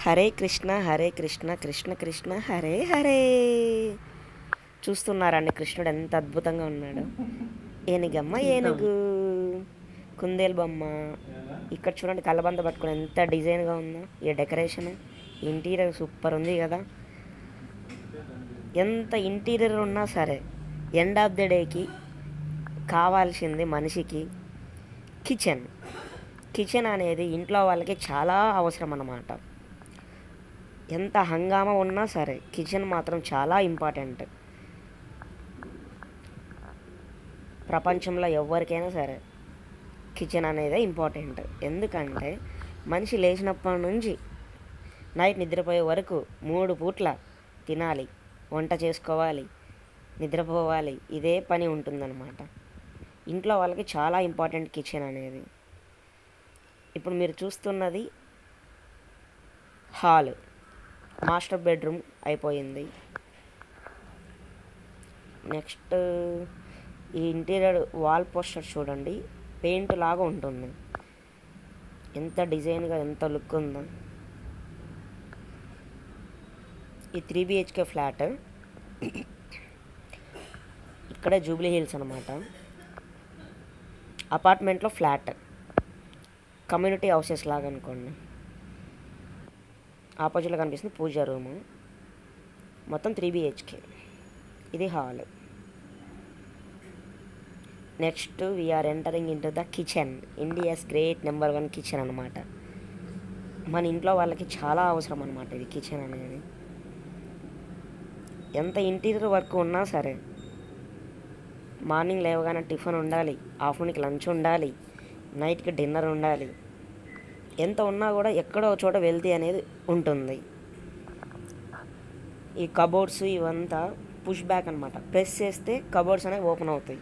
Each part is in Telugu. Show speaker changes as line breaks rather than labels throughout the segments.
హరే కృష్ణ హరే కృష్ణ కృష్ణ కృష్ణ హరే హరే. చూస్తున్నారండి కృష్ణుడు ఎంత అద్భుతంగా ఉన్నాడు. ఏనుగమ్మ ఏనుగు, కుందేలు బొమ్మ. ఇక్కడ చూడండి కళ్ళబంద పట్టుకుని ఎంత డిజైన్గా ఉందో. ఈ డెకరేషన్ ఇంటీరియర్ సూపర్ ఉంది కదా. ఎంత ఇంటీరియర్ ఉన్నా సరే ఎండ్ ఆఫ్ ద డేకి కావాల్సింది మనిషికి కిచెన్. కిచెన్ అనేది ఇంట్లో వాళ్ళకి చాలా అవసరం అన్నమాట. ఎంత హంగామా ఉన్నా సరే కిచెన్ మాత్రం చాలా ఇంపార్టెంట్. ప్రపంచంలో ఎవరికైనా సరే కిచెన్ అనేది ఇంపార్టెంట్. ఎందుకంటే మనిషి లేచినప్పటి నుంచి నైట్ నిద్రపోయే వరకు 3 పూట్ల తినాలి, వంట చేసుకోవాలి, నిద్రపోవాలి, ఇదే పని ఉంటుందన్నమాట. ఇంట్లో వాళ్ళకి చాలా ఇంపార్టెంట్ కిచెన్ అనేది. ఇప్పుడు మీరు చూస్తున్నది హాల్, మాస్టర్ బెడ్రూమ్ అయిపోయింది. నెక్స్ట్ ఈ ఇంటీరియర్ వాల్ పోస్టర్ చూడండి, పెయింట్ లాగా ఉంటుంది. ఎంత డిజైన్గా ఎంత లుక్ ఉందో. ఈ 3 BHK ఫ్లాట్ ఇక్కడే జూబ్లీ హిల్స్ అనమాట. అపార్ట్మెంట్లో ఫ్లాట్, కమ్యూనిటీ హౌసెస్ లాగా అనుకోండి. ఆపోజిట్లో కనిపిస్తుంది పూజా రూము. మొత్తం 3 BHK. ఇది hall. Next we're entering into the kitchen. India's great number 1 kitchen అనమాట. మన ఇంట్లో వాళ్ళకి చాలా అవసరం అనమాట ఇది కిచెన్ అనేది. ఎంత ఇంటీరియర్ వర్క్ ఉన్నా సరే మార్నింగ్ లేవగానే టిఫిన్ ఉండాలి, ఆఫ్టర్నూన్కి లంచ్ ఉండాలి, నైట్కి డిన్నర్ ఉండాలి. ఎంత ఉన్నా కూడా ఎక్కడో చోట వెళ్తీ అనేది ఉంటుంది. ఈ కబోర్డ్స్ ఇవంతా పుష్ బ్యాక్ అనమాట. ప్రెస్ చేస్తే కబోర్డ్స్ అనేవి ఓపెన్ అవుతాయి.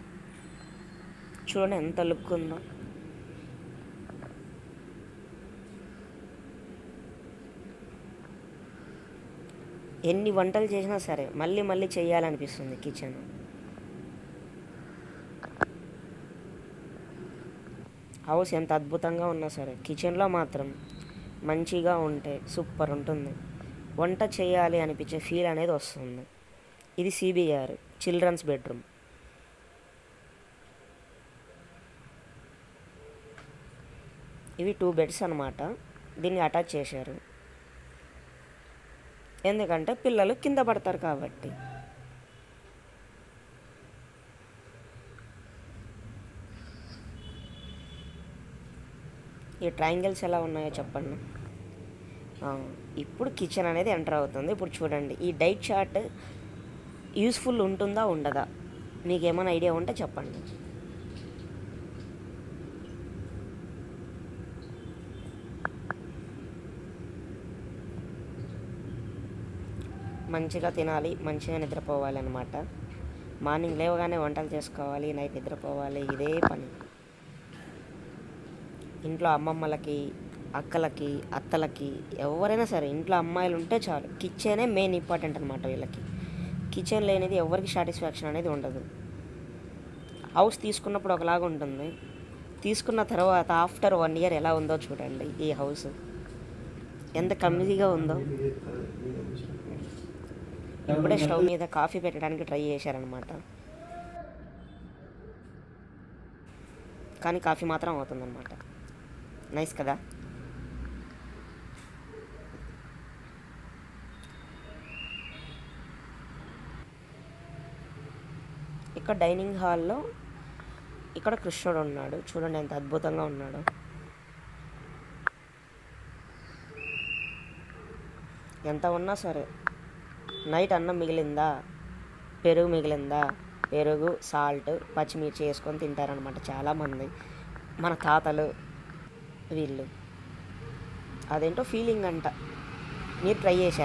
చూడండి ఎంత లుక్ ఉందో. ఎన్ని వంటలు చేసినా సరే మళ్ళీ మళ్ళీ చేయాలనిపిస్తుంది కిచెన్. హౌస్ ఎంత అద్భుతంగా ఉన్నా సరే కిచెన్లో మాత్రం మంచిగా ఉంటే సూపర్ ఉంటుంది. వంట చేయాలి అనిపించే ఫీల్ అనేది వస్తుంది. ఇది CBR చిల్డ్రన్స్ బెడ్రూమ్. ఇవి 2 బెడ్స్ అనమాట. దీన్ని అటాచ్ చేశారు ఎందుకంటే పిల్లలు కింద పడతారు కాబట్టి. ఈ ట్రయాంగిల్స్ ఎలా ఉన్నాయో చెప్పండి. ఇప్పుడు కిచెన్ అనేది ఎంటర్ అవుతుంది. ఇప్పుడు చూడండి ఈ డైట్ చార్ట్ యూస్ఫుల్ ఉంటుందా ఉండదా, మీకు ఏమైనా ఐడియా ఉంటే చెప్పండి. మంచిగా తినాలి, మంచిగా నిద్రపోవాలి అన్నమాట. మార్నింగ్ లేవగానే వంటలు చేసుకోవాలి, నైట్ నిద్రపోవాలి, ఇదే పని. ఇంట్లో అమ్మమ్మలకి, అక్కలకి, అత్తలకి ఎవరైనా సరే ఇంట్లో అమ్మాయిలు ఉంటే చాలు. కిచెనే మెయిన్ ఇంపార్టెంట్ అనమాట వీళ్ళకి. కిచెన్ లేనిది ఎవరికి సాటిస్ఫాక్షన్ అనేది ఉండదు. హౌస్ తీసుకున్నప్పుడు ఒకలాగా ఉంటుంది, తీసుకున్న తర్వాత ఆఫ్టర్ 1 year ఎలా ఉందో చూడండి. ఈ హౌస్ ఎంత కమ్యూనిటీగా ఉందో. ఇప్పుడే స్టవ్ మీద కాఫీ పెట్టడానికి ట్రై చేశారనమాట, కానీ కాఫీ మాత్రం అవుతుందన్నమాట. నైస్ కదా. ఇక్కడ డైనింగ్ హాల్లో ఇక్కడ కృష్ణుడు ఉన్నాడు. చూడండి ఎంత అద్భుతంగా ఉన్నాడు. ఎంత ఉన్నా సరే నైట్ అన్నం మిగిలిందా, పెరుగు మిగిలిందా, పెరుగు, సాల్ట్, పచ్చిమిర్చి వేసుకొని తింటారనమాట చాలామంది. మన తాతలు వీళ్ళు. అదేంటో ఫీలింగ్ అంట. మీరు ట్రై చేశారు.